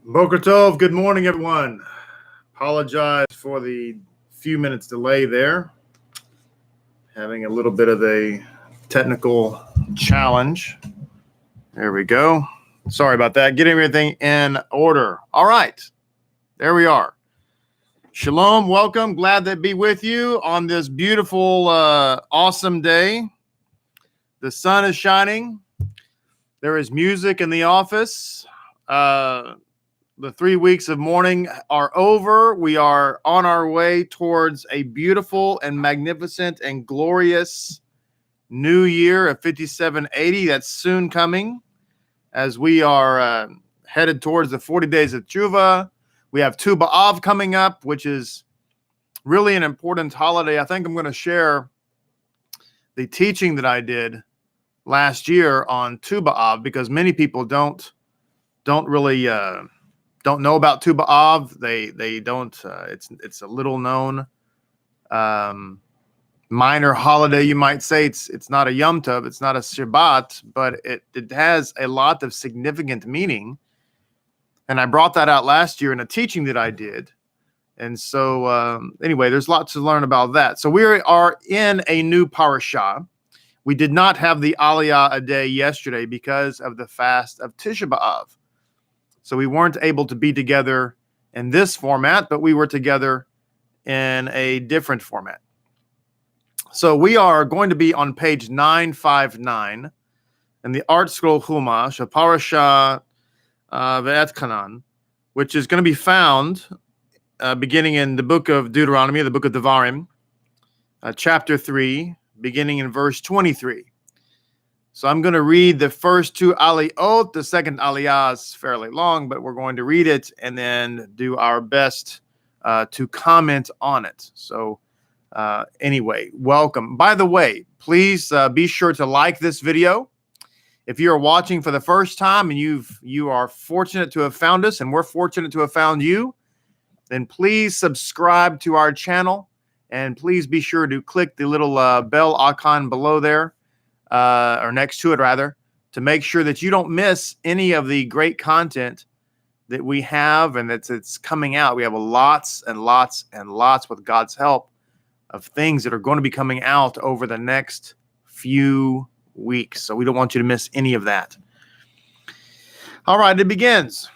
Boker Tov, good morning, everyone. Apologize for the few minutes delay there. Having a little bit of a technical challenge. There we go. Sorry about that. Getting everything in order. All right. There we are. Shalom. Welcome. Glad to be with you on this beautiful, awesome day. The sun is shining. There is music in the office. The 3 weeks of mourning are over. We are on our way towards a beautiful and magnificent and glorious new year of 5780 that's soon coming as we are headed towards the 40 days of Tshuva. We have Tu B'Av coming up, which is really an important holiday. I think I'm going to share the teaching that I did last year on Tu B'Av because many people don't really don't know about Tu B'Av. They don't. It's a little known minor holiday, you might say. It's not a Yom Tov, it's not a Shabbat, but it has a lot of significant meaning. And I brought that out last year in a teaching that I did. And so anyway, there's lots to learn about that. So we are in a new parasha. We did not have the Aliyah a day yesterday because of the fast of Tisha B'Av. So we weren't able to be together in this format, but we were together in a different format. So we are going to be on page 959 in the Art Scroll Chumash, Parasha Ve'et Kanan, which is going to be found beginning in the book of Deuteronomy, the book of Devarim, chapter 3, beginning in verse 23. So I'm going to read the first two aliyot. The second aliyah is fairly long, but we're going to read it and then do our best to comment on it. So anyway, welcome. By the way, please be sure to like this video. If you're watching for the first time and you are fortunate to have found us and we're fortunate to have found you, then please subscribe to our channel and please be sure to click the little bell icon below there. Or next to it, rather, to make sure that you don't miss any of the great content that we have and it's coming out. We have lots and lots and lots, with God's help, of things that are going to be coming out over the next few weeks. So we don't want you to miss any of that. All right, it begins.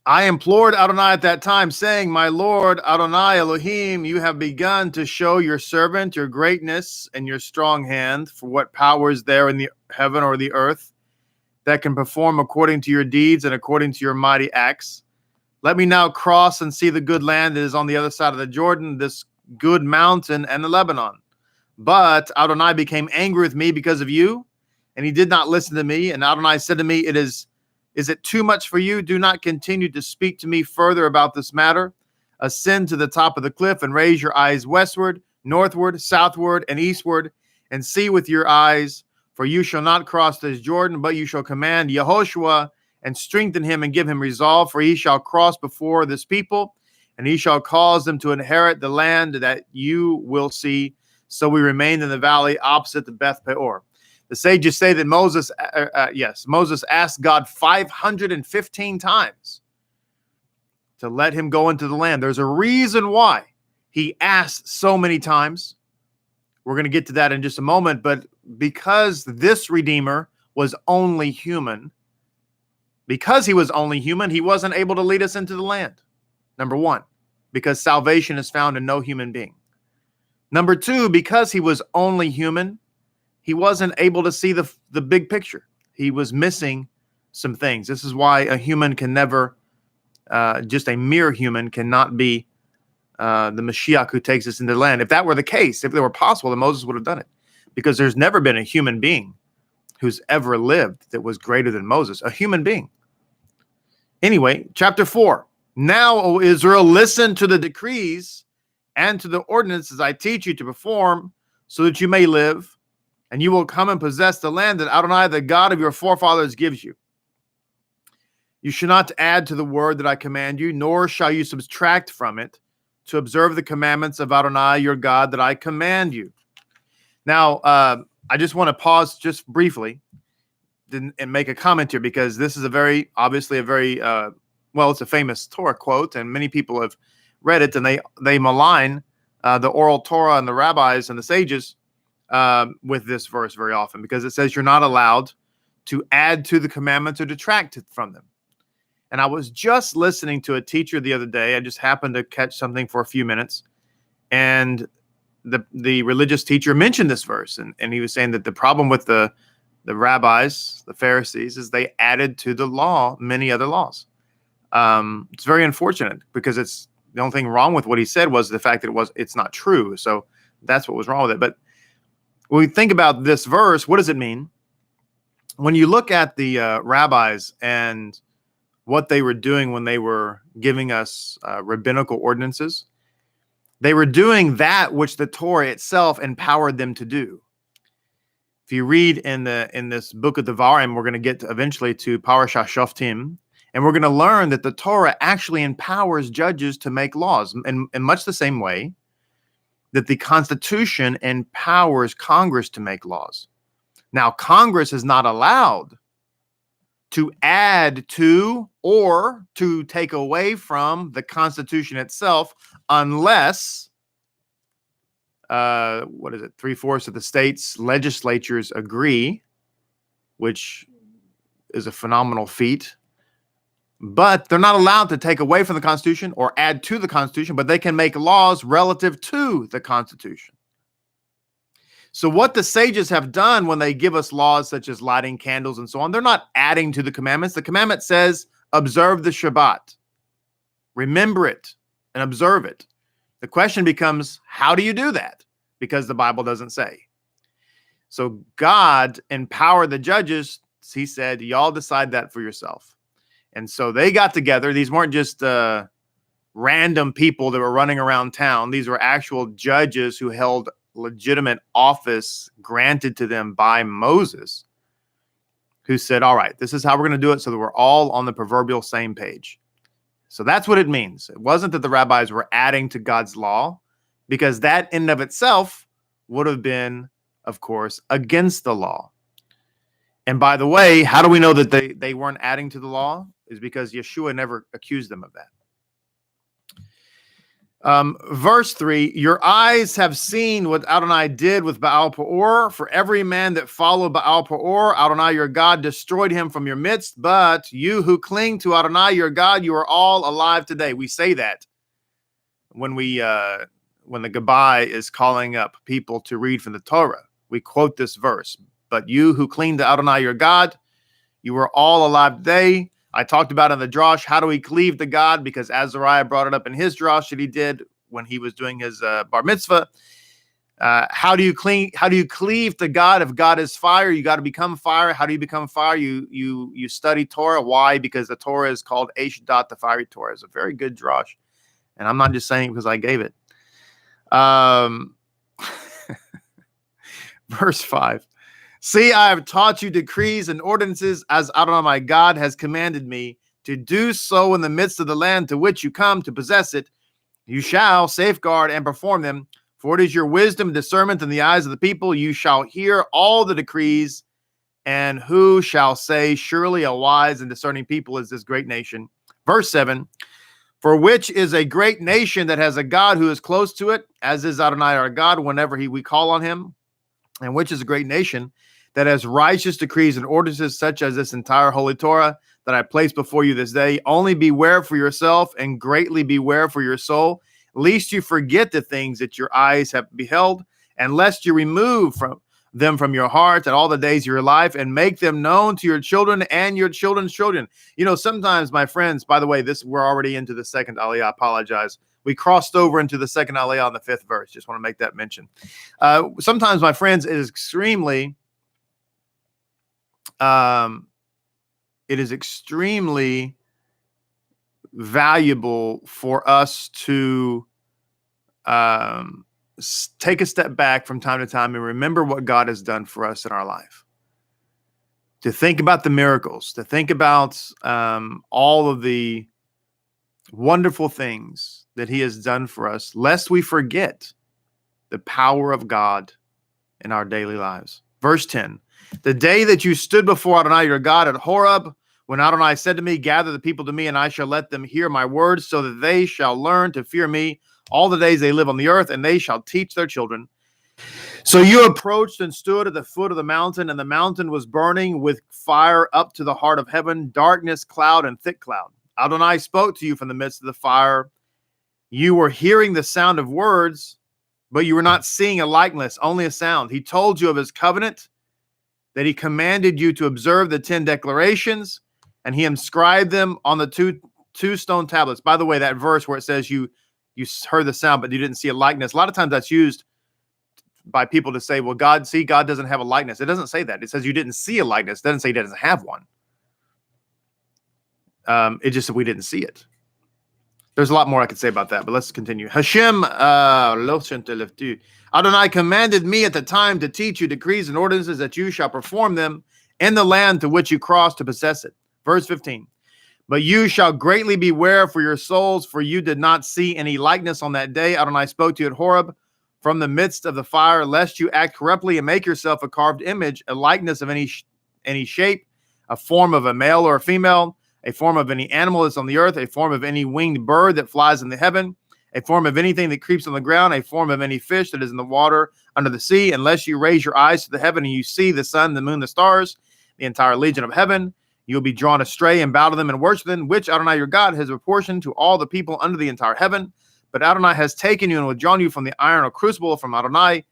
I implored Adonai at that time, saying, My Lord, Adonai Elohim, you have begun to show your servant your greatness and your strong hand, for what power is there in the heaven or the earth that can perform according to your deeds and according to your mighty acts. Let me now cross and see the good land that is on the other side of the Jordan, this good mountain and the Lebanon. But Adonai became angry with me because of you, and he did not listen to me. And Adonai said to me, Is it too much for you? Do not continue to speak to me further about this matter. Ascend to the top of the cliff and raise your eyes westward, northward, southward, and eastward, and see with your eyes. For you shall not cross this Jordan, but you shall command Yehoshua and strengthen him and give him resolve. For he shall cross before this people, and he shall cause them to inherit the land that you will see. So we remained in the valley opposite the Beth Peor. The sages say that Moses asked God 515 times to let him go into the land. There's a reason why he asked so many times. We're going to get to that in just a moment, but because this Redeemer was only human, because he was only human, he wasn't able to lead us into the land. Number one, because salvation is found in no human being. Number two, because he was only human, he wasn't able to see the big picture. He was missing some things. This is why a human can never, just a mere human cannot be the Mashiach who takes us into the land. If that were the case, if it were possible, then Moses would have done it. Because there's never been a human being who's ever lived that was greater than Moses, a human being. Anyway, chapter 4. Now, O Israel, listen to the decrees and to the ordinances I teach you to perform, so that you may live, and you will come and possess the land that Adonai, the God of your forefathers, gives you. You shall not add to the word that I command you, nor shall you subtract from it, to observe the commandments of Adonai, your God, that I command you. Now, I just want to pause just briefly. and make a comment here, because this is obviously a very well, it's a famous Torah quote, and many people have read it, and they malign the oral Torah and the rabbis and the sages with this verse very often, because it says you're not allowed to add to the commandments or detract from them. And I was just listening to a teacher the other day. I just happened to catch something for a few minutes, and the religious teacher mentioned this verse, and he was saying that the problem with the rabbis, the Pharisees, is they added to the law many other laws. It's very unfortunate, because it's the only thing wrong with what he said was the fact that it's not true. So that's what was wrong with it. But when we think about this verse, what does it mean? When you look at the rabbis and what they were doing when they were giving us rabbinical ordinances, they were doing that which the Torah itself empowered them to do. If you read in this book of Devarim, we're going to get eventually to Parashah Shoftim, and we're going to learn that the Torah actually empowers judges to make laws in much the same way that the Constitution empowers Congress to make laws. Now, Congress is not allowed to add to or to take away from the Constitution itself unless, 3/4 of the states' legislatures agree, which is a phenomenal feat. But they're not allowed to take away from the Constitution or add to the Constitution, but they can make laws relative to the Constitution. So what the sages have done when they give us laws such as lighting candles and so on, they're not adding to the commandments. The commandment says, observe the Shabbat. Remember it and observe it. The question becomes, how do you do that? Because the Bible doesn't say. So God empowered the judges. He said, y'all decide that for yourself. And so they got together. These weren't just random people that were running around town. These were actual judges who held legitimate office granted to them by Moses, who said, all right, this is how we're going to do it so that we're all on the proverbial same page. So that's what it means. It wasn't that the rabbis were adding to God's law, because that in and of itself would have been, of course, against the law. And by the way, how do we know that they weren't adding to the law? Is because Yeshua never accused them of that. Verse 3, your eyes have seen what Adonai did with Baal Peor. For every man that followed Baal Peor, Adonai your God destroyed him from your midst. But you who cling to Adonai your God, you are all alive today. We say that when the Gabbai is calling up people to read from the Torah. We quote this verse. But you who cling to Adonai your God, you are all alive today. I talked about in the drosh, how do we cleave to God? Because Azariah brought it up in his drosh that he did when he was doing his bar mitzvah. How do you cleave to God? If God is fire, you got to become fire. How do you become fire? You study Torah. Why? Because the Torah is called Eish Dat, the fiery Torah. It's a very good drosh, and I'm not just saying it because I gave it. Verse 5. See, I have taught you decrees and ordinances as Adonai my God has commanded me to do so in the midst of the land to which you come to possess it. You shall safeguard and perform them, for it is your wisdom and discernment in the eyes of the people. You shall hear all the decrees, and who shall say, surely a wise and discerning people is this great nation. Verse 7, for which is a great nation that has a God who is close to it, as is Adonai our God, whenever we call on him, and which is a great nation that has righteous decrees and ordinances such as this entire holy Torah that I place before you this day. Only beware for yourself and greatly beware for your soul, lest you forget the things that your eyes have beheld, and lest you remove them from your heart at all the days of your life, and make them known to your children and your children's children. You know, sometimes, my friends, by the way, we're already into the second Aliyah. I apologize. We crossed over into the second Aliyah on the 5th verse. Just want to make that mention. Sometimes, my friends, it is extremely valuable for us to take a step back from time to time and remember what God has done for us in our life. To think about the miracles, to think about all of the wonderful things that he has done for us, lest we forget the power of God in our daily lives. Verse 10, The day that you stood before Adonai your God at Horeb, when Adonai said to me, gather the people to me, and I shall let them hear my words, so that they shall learn to fear me all the days they live on the earth, and they shall teach their children. So you approached and stood at the foot of the mountain, and the mountain was burning with fire up to the heart of heaven, darkness, cloud, and thick cloud. Adonai spoke to you from the midst of the fire. You were hearing the sound of words, but you were not seeing a likeness, only a sound. He told you of his covenant, that he commanded you to observe the 10 declarations, and he inscribed them on the two stone tablets. By the way, that verse where it says you heard the sound, but you didn't see a likeness, a lot of times that's used by people to say, well, God doesn't have a likeness. It doesn't say that. It says you didn't see a likeness. It doesn't say he doesn't have one. It just said we didn't see it. There's a lot more I could say about that, but let's continue. Hashem, Adonai commanded me at the time to teach you decrees and ordinances that you shall perform them in the land to which you cross to possess it. Verse 15. But you shall greatly beware for your souls, for you did not see any likeness on that day. Adonai spoke to you at Horeb from the midst of the fire, lest you act corruptly and make yourself a carved image, a likeness of any shape, a form of a male or a female, a form of any animal that's on the earth, a form of any winged bird that flies in the heaven, a form of anything that creeps on the ground, a form of any fish that is in the water under the sea, unless you raise your eyes to the heaven and you see the sun, the moon, the stars, the entire legion of heaven. You'll be drawn astray and bow to them and worship them, which Adonai your God has apportioned to all the people under the entire heaven. But Adonai has taken you and withdrawn you from the iron or crucible from from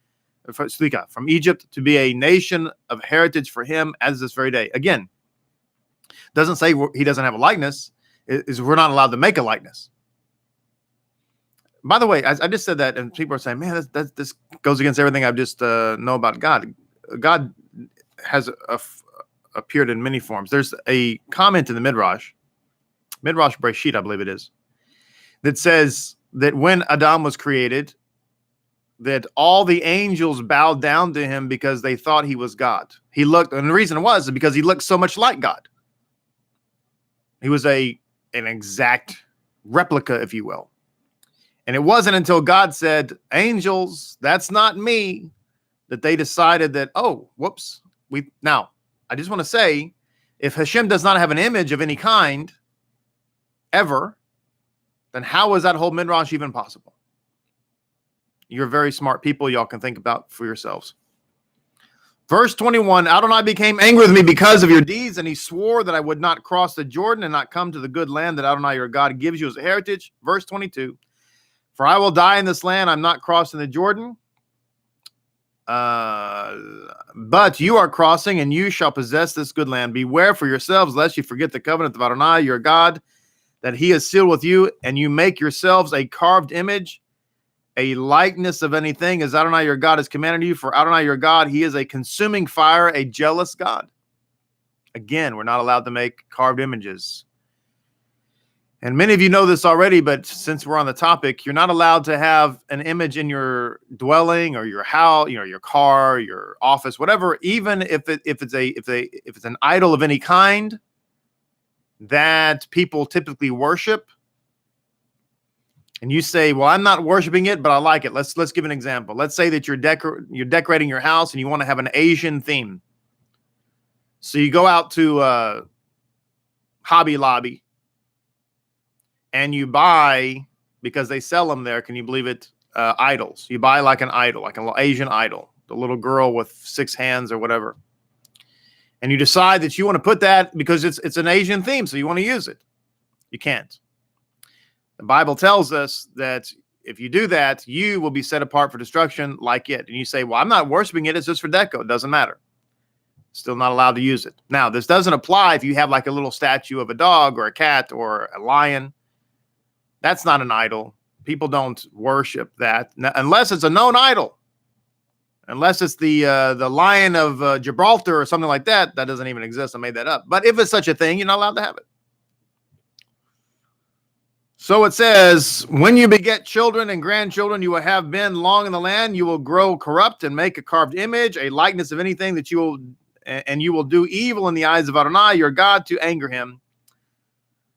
Egypt, to be a nation of heritage for him as this very day. Again, doesn't say he doesn't have a likeness. Is we're not allowed to make a likeness. By the way, I just said that, and people are saying, man, this goes against everything I've just know about God. God has appeared in many forms. There's a comment in the Midrash Breshit, I believe it is, that says that when Adam was created, that all the angels bowed down to him because they thought he was God. And the reason was because he looked so much like God. He was an exact replica, if you will. And it wasn't until God said, angels, that's not me, that they decided that, oh, whoops. Now, I just want to say, if Hashem does not have an image of any kind, ever, then how is that whole midrash even possible? You're very smart people. Y'all can think about for yourselves. Verse 21, Adonai became angry with me because of your deeds, and he swore that I would not cross the Jordan and not come to the good land that Adonai your God gives you as a heritage. Verse 22, for I will die in this land. I'm not crossing the Jordan. But you are crossing, and you shall possess this good land. Beware for yourselves, lest you forget the covenant of Adonai your God, that he has sealed with you, and you make yourselves a carved image, a likeness of anything, as Adonai your God has commanded you. For Adonai your God, he is a consuming fire, a jealous God. Again, we're not allowed to make carved images. And many of you know this already, but since we're on the topic, you're not allowed to have an image in your dwelling or your house, your car, your office, whatever. Even if it's an idol of any kind that people typically worship, and you say, "Well, I'm not worshiping it, but I like it." Let's give an example. Let's say that you're decorating your house and you want to have an Asian theme. So you go out to Hobby Lobby. And you buy, because they sell them there, can you believe it, idols. You buy like an idol, like an Asian idol, the little girl with 6 hands or whatever. And you decide that you want to put that because it's an Asian theme, so you want to use it. You can't. The Bible tells us that if you do that, you will be set apart for destruction like it. And you say, well, I'm not worshiping it. It's just for deco. It doesn't matter. Still not allowed to use it. Now, this doesn't apply if you have like a little statue of a dog or a cat or a lion. That's not an idol. People don't worship that unless it's a known idol. Unless it's the Lion of Gibraltar or something like that. That doesn't even exist. I made that up. But if it's such a thing, you're not allowed to have it. So it says, when you beget children and grandchildren, you will have been long in the land. You will grow corrupt and make a carved image, a likeness of anything that you will do evil in the eyes of Adonai, your God, to anger him.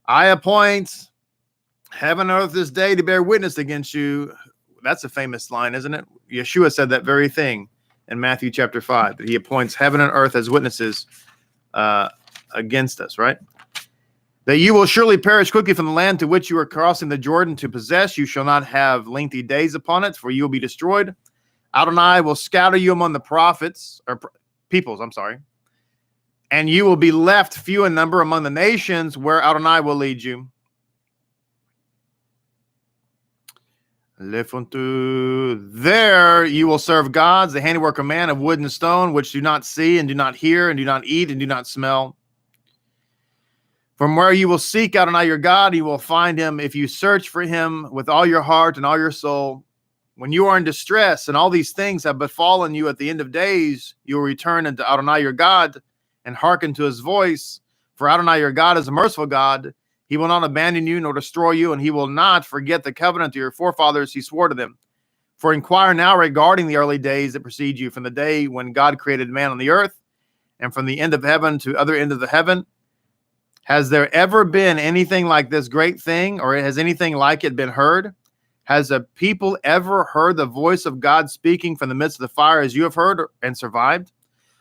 I appoint heaven and earth this day to bear witness against you. That's a famous line, isn't it? Yeshua said that very thing. in Matthew chapter 5, that he appoints heaven and earth as witnesses against us, right? That you will surely perish quickly from the land to which you are crossing the Jordan to possess. You shall not have lengthy days upon it, for you will be destroyed. Adonai will scatter you among the peoples, and you will be left few in number among the nations where Adonai will lead you. There you will serve gods, the handiwork of man, of wood and stone, which do not see and do not hear and do not eat and do not smell. From where you will seek Adonai your God, you will find him if you search for him with all your heart and all your soul. When you are in distress and all these things have befallen you at the end of days, you will return unto Adonai your God and hearken to his voice. For Adonai your God is a merciful God. He will not abandon you nor destroy you, and he will not forget the covenant to your forefathers he swore to them. For inquire now regarding the early days that precede you, from the day when God created man on the earth, and from the end of heaven to other end of the heaven. Has there ever been anything like this great thing, or has anything like it been heard? Has a people ever heard the voice of God speaking from the midst of the fire as you have heard and survived?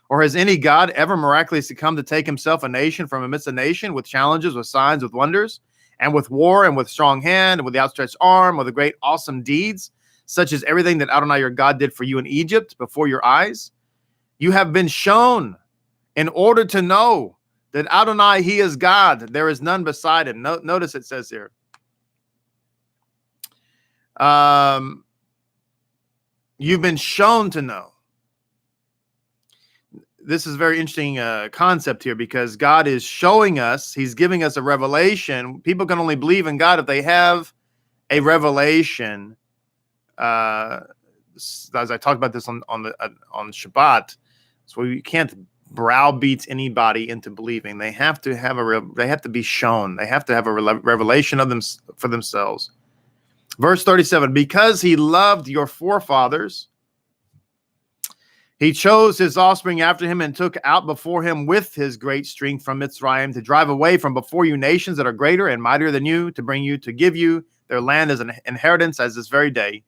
Or has any God ever miraculously come to take himself a nation from amidst a nation with challenges, with signs, with wonders, and with war, and with strong hand, and with the outstretched arm, with the great awesome deeds, such as everything that Adonai your God did for you in Egypt before your eyes? You have been shown in order to know that Adonai, he is God. There is none beside him. Notice it says here. You've been shown to know. This is a very interesting concept here, because God is showing us, he's giving us a revelation. People can only believe in God if they have a revelation. As I talked about this on Shabbat, so we can't browbeat anybody into believing. They have to have they have to be shown. They have to have a revelation of them for themselves. Verse 37, because he loved your forefathers, he chose his offspring after him and took out before him with his great strength from Mitzrayim to drive away from before you nations that are greater and mightier than you, to bring you, to give you their land as an inheritance as this very day.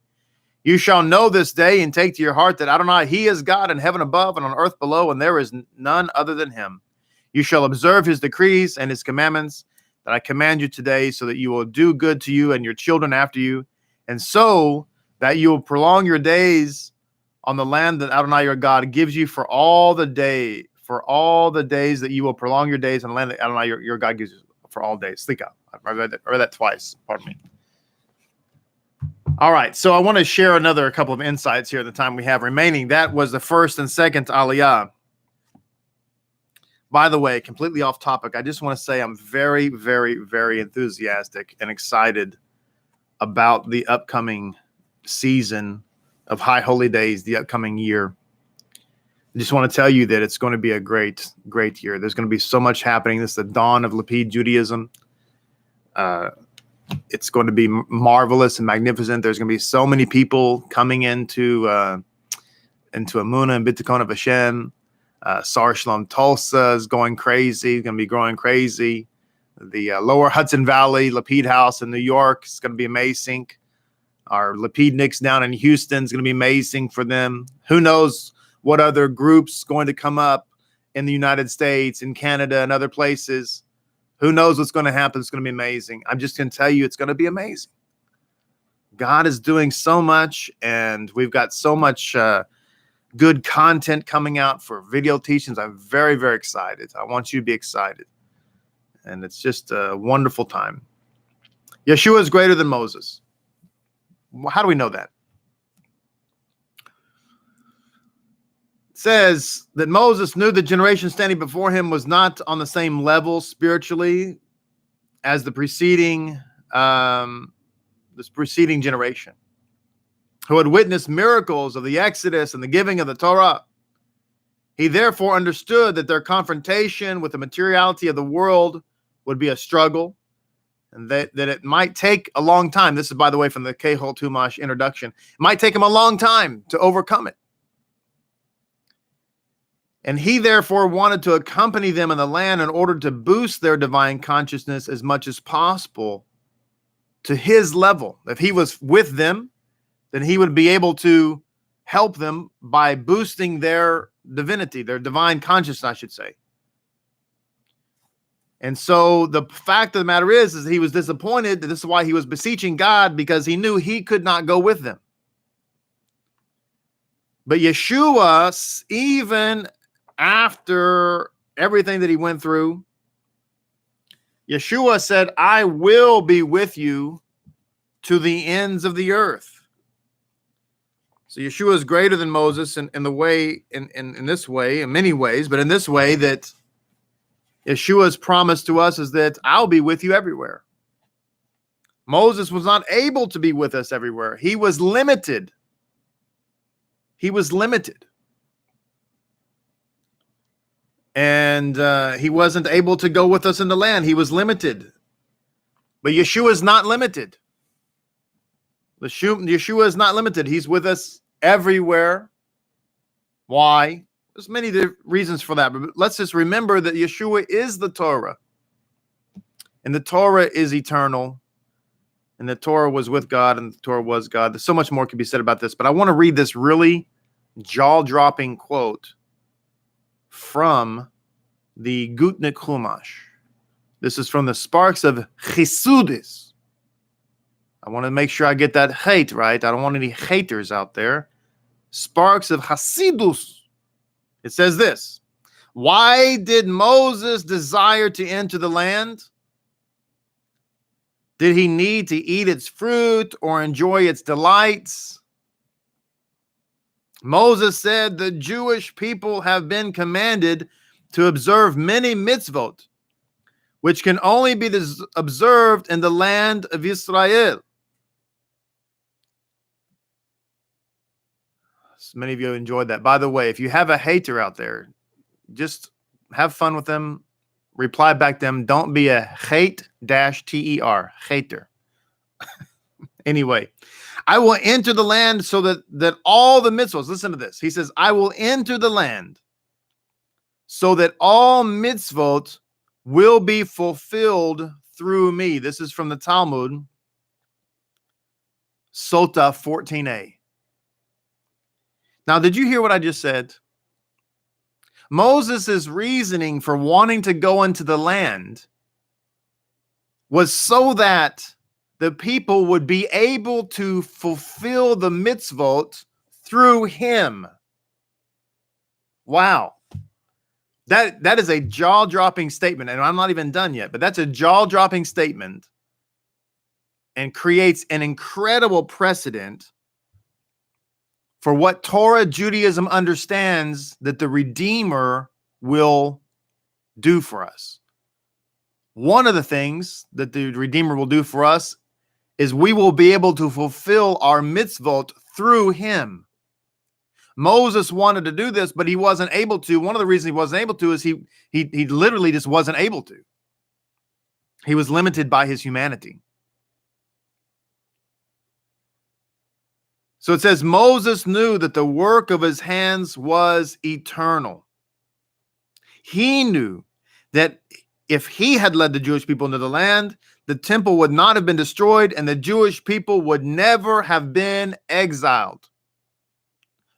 You shall know this day and take to your heart that Adonai, he is God in heaven above and on earth below, and there is none other than him. You shall observe his decrees and his commandments that I command you today, so that you will do good to you and your children after you, and so that you will prolong your days on the land that Adonai your God gives you for all the days that you will prolong your days on the land that Adonai your God gives you for all days. Think out. I read that twice. Pardon me. All right, so I want to share a couple of insights here at the time we have remaining. That was the first and second Aliyah. By the way, completely off topic, I just want to say I'm very, very, very enthusiastic and excited about the upcoming season of High Holy Days, the upcoming year. I just want to tell you that it's going to be a great, great year. There's going to be so much happening. This is the dawn of Lapid Judaism. It's going to be marvelous and magnificent. There's going to be so many people coming into Amunah and Bitcoin of Hashem. Sar Shalom Tulsa is going crazy, going to be growing crazy. The lower Hudson Valley Lapid House in New York is going to be amazing. Our Lapidniks down in Houston is going to be amazing for them. Who knows what other groups going to come up in the United States, in Canada, and other places. Who knows what's going to happen? It's going to be amazing. I'm just going to tell you, it's going to be amazing. God is doing so much, and we've got so much good content coming out for video teachings. I'm very, very excited. I want you to be excited. And it's just a wonderful time. Yeshua is greater than Moses. How do we know that? It says that Moses knew the generation standing before him was not on the same level spiritually as the preceding generation, who had witnessed miracles of the Exodus and the giving of the Torah. He therefore understood that their confrontation with the materiality of the world would be a struggle, and that it might take a long time. This is, by the way, from the Kehol Tumash introduction. It might take him a long time to overcome it. And he therefore wanted to accompany them in the land in order to boost their divine consciousness as much as possible to his level. If he was with them, then he would be able to help them by boosting their divinity, their divine consciousness, I should say. And so the fact of the matter is he was disappointed. This is why he was beseeching God, because he knew he could not go with them. But Yeshua, even after everything that he went through, Yeshua said, I will be with you to the ends of the earth. So Yeshua is greater than Moses in the way, in this way, in many ways, but in this way that Yeshua's promise to us is that I'll be with you everywhere. Moses was not able to be with us everywhere. He was limited. He was limited. And he wasn't able to go with us in the land. He was limited. But Yeshua is not limited. Yeshua is not limited. He's with us everywhere. Why? There's many reasons for that. But let's just remember that Yeshua is the Torah. And the Torah is eternal. And the Torah was with God, and the Torah was God. There's so much more can be said about this. But I want to read this really jaw-dropping quote from the Gutnik Chumash. This is from the Sparks of Chesudis. I want to make sure I get that hate right. I don't want any haters out there. Sparks of Hasidus. It says this: why did Moses desire to enter the land? Did he need to eat its fruit or enjoy its delights? Moses said the Jewish people have been commanded to observe many mitzvot, which can only be observed in the land of Israel. So many of you enjoyed that. By the way, if you have a hater out there, just have fun with them. Reply back to them. Don't be a hate-ter, hater. Anyway, I will enter the land so that all the mitzvahs, listen to this. He says, I will enter the land so that all mitzvot will be fulfilled through me. This is from the Talmud, Sota 14a. Now, did you hear what I just said? Moses' reasoning for wanting to go into the land was so that the people would be able to fulfill the mitzvot through him. Wow. That is a jaw-dropping statement, and I'm not even done yet, but that's a jaw-dropping statement and creates an incredible precedent for what Torah Judaism understands that the Redeemer will do for us. One of the things that the Redeemer will do for us is we will be able to fulfill our mitzvot through him. Moses wanted to do this, but he wasn't able to. One of the reasons he wasn't able to is he literally just wasn't able to. He was limited by his humanity. So it says, Moses knew that the work of his hands was eternal. He knew that if he had led the Jewish people into the land, the temple would not have been destroyed and the Jewish people would never have been exiled.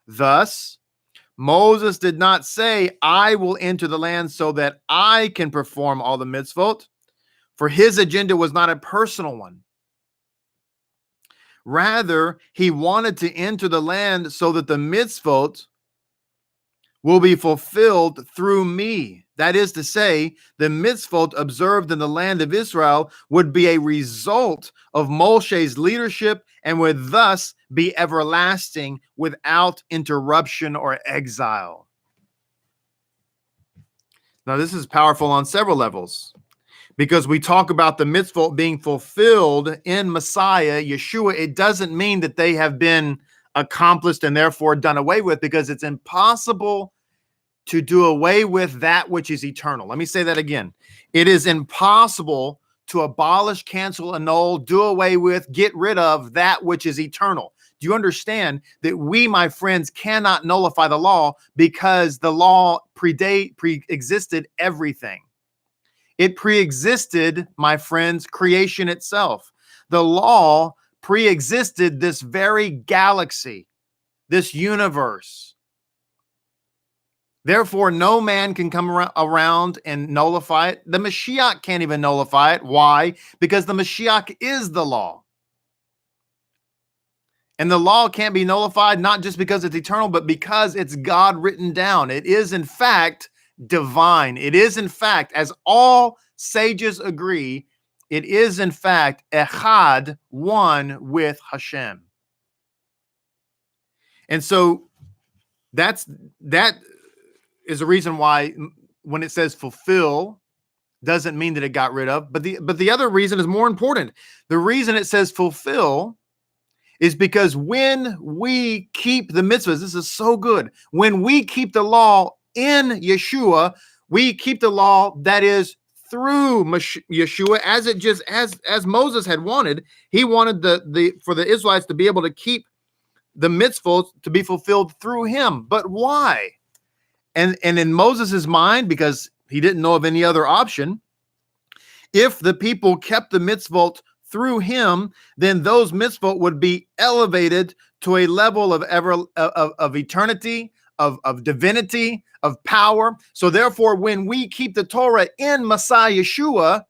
Thus, Moses did not say, I will enter the land so that I can perform all the mitzvot, for his agenda was not a personal one. Rather, he wanted to enter the land so that the mitzvot will be fulfilled through me. That is to say, the mitzvot observed in the land of Israel would be a result of Moshe's leadership and would thus be everlasting without interruption or exile. Now, this is powerful on several levels, because we talk about the mitzvot being fulfilled in Messiah Yeshua. It doesn't mean that they have been accomplished and therefore done away with, because it's impossible to do away with that which is eternal. Let me say that again. It is impossible to abolish, cancel, annul, do away with, get rid of that which is eternal. Do you understand that we, my friends, cannot nullify the law, because the law pre-existed everything? It pre-existed, my friends, creation itself. The law pre-existed this very galaxy, this universe. Therefore, no man can come around and nullify it. The Mashiach can't even nullify it. Why? Because the Mashiach is the law. And the law can't be nullified, not just because it's eternal, but because it's God written down. It is, in fact, divine. It is, in fact, as all sages agree, it is, in fact, echad, one with Hashem. And so that is a reason why when it says fulfill doesn't mean that it got rid of. But the other reason is more important. The reason it says fulfill is because when we keep the mitzvahs, this is so good. When we keep the law in Yeshua, we keep the law that is through Yeshua, as Moses had wanted. He wanted for the Israelites to be able to keep the mitzvot to be fulfilled through him. But why? And in Moses's mind, because he didn't know of any other option, if the people kept the mitzvot through him, then those mitzvot would be elevated to a level of eternity, of divinity, of power. So therefore, when we keep the Torah in Messiah Yeshua,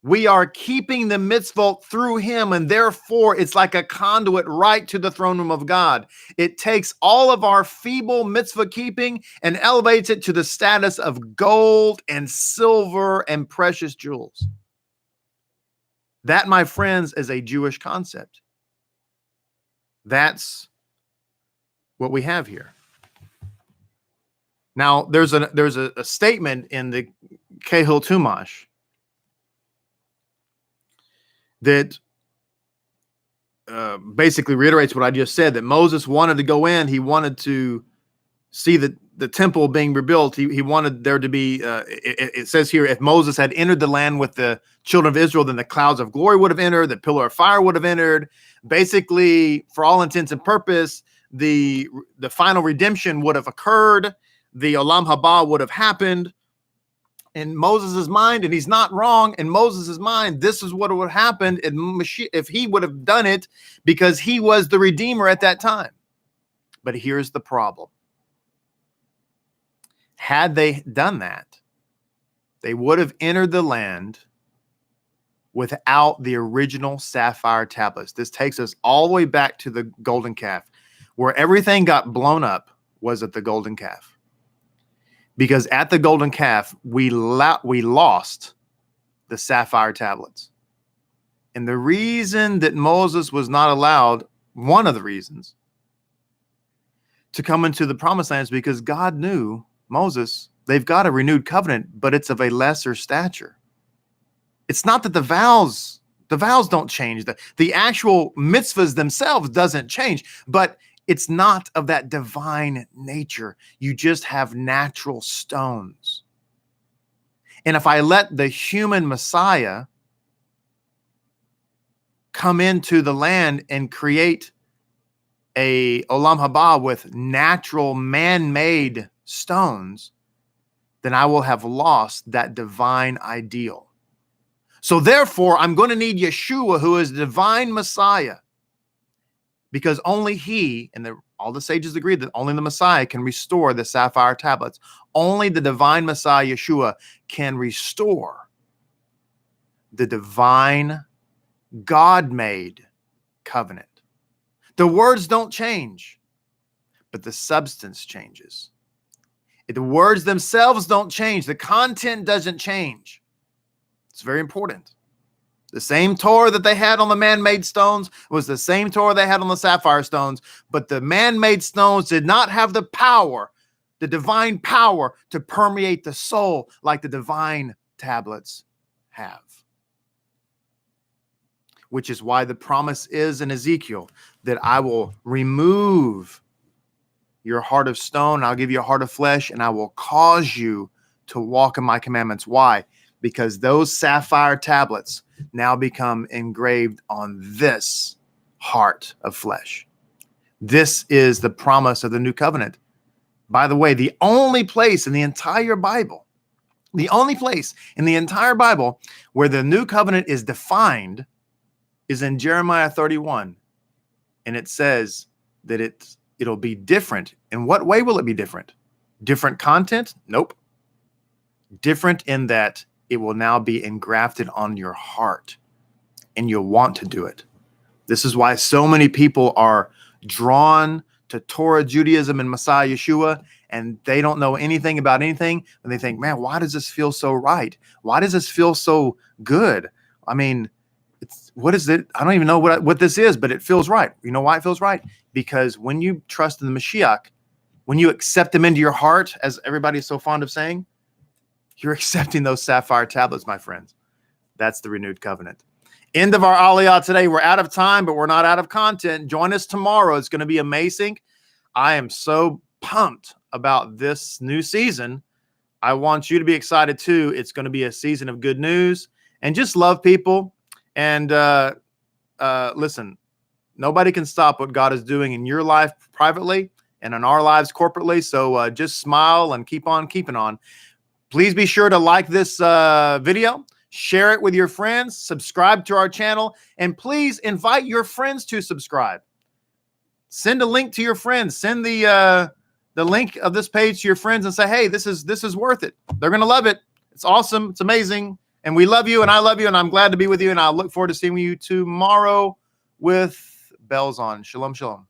we are keeping the mitzvot through him, and therefore it's like a conduit right to the throne room of God. It takes all of our feeble mitzvah keeping and elevates it to the status of gold and silver and precious jewels. That, my friends, is a Jewish concept. That's what we have here. Now, there's a statement in the Kehil Tumash that basically reiterates what I just said, that Moses wanted to go in. He wanted to see the temple being rebuilt. He wanted there to be, it says here, if Moses had entered the land with the children of Israel, then the clouds of glory would have entered, the pillar of fire would have entered. Basically, for all intents and purpose, the final redemption would have occurred. The Olam Haba would have happened. In Moses' mind, and he's not wrong, in Moses' mind, this is what would have happened if he would have done it, because he was the Redeemer at that time. But here's the problem. Had they done that, they would have entered the land without the original sapphire tablets. This takes us all the way back to the golden calf. Where everything got blown up was at the golden calf. Because at the golden calf, we lost the sapphire tablets. And the reason that Moses was not allowed, one of the reasons, to come into the promised land is because God knew, Moses, they've got a renewed covenant, but it's of a lesser stature. It's not that the vows don't change. The actual mitzvahs themselves doesn't change, but it's not of that divine nature. You just have natural stones. And if I let the human Messiah come into the land and create a Olam Haba with natural man-made stones, then I will have lost that divine ideal. So therefore, I'm going to need Yeshua, who is the divine Messiah, because only he, and all the sages agree that only the Messiah can restore the sapphire tablets. Only the divine Messiah, Yeshua, can restore the divine, God-made covenant. The words don't change, but the substance changes. The words themselves don't change. The content doesn't change. It's very important. The same Torah that they had on the man-made stones was the same Torah they had on the sapphire stones, but the man-made stones did not have the power, the divine power, to permeate the soul like the divine tablets have. Which is why the promise is in Ezekiel that I will remove your heart of stone, I'll give you a heart of flesh, and I will cause you to walk in my commandments. Why? Because those sapphire tablets now become engraved on this heart of flesh. This is the promise of the new covenant. By the way, the only place in the entire Bible where the new covenant is defined is in Jeremiah 31. and it says that it'll be different. In what way will it be different? Different content? Nope. Different in that it will now be engrafted on your heart, and you'll want to do it. This is why so many people are drawn to Torah Judaism and Messiah Yeshua, and they don't know anything about anything, and they think, man, why does this feel so right? Why does this feel so good? I mean, what is it? I don't even know what this is, but it feels right. You know why it feels right? Because when you trust in the Mashiach, when you accept him into your heart, as everybody is so fond of saying, you're accepting those sapphire tablets, my friends. That's the renewed covenant. End of our Aliyah today. We're out of time, but we're not out of content. Join us tomorrow. It's going to be amazing. I am so pumped about this new season. I want you to be excited too. It's going to be a season of good news, and just love people. And listen, nobody can stop what God is doing in your life privately and in our lives corporately. So just smile and keep on keeping on. Please be sure to like this video, share it with your friends, subscribe to our channel, and please invite your friends to subscribe. Send a link to your friends. Send the link of this page to your friends and say, hey, this is worth it. They're going to love it. It's awesome. It's amazing. And we love you, and I love you, and I'm glad to be with you, and I'll look forward to seeing you tomorrow with bells on. Shalom, shalom.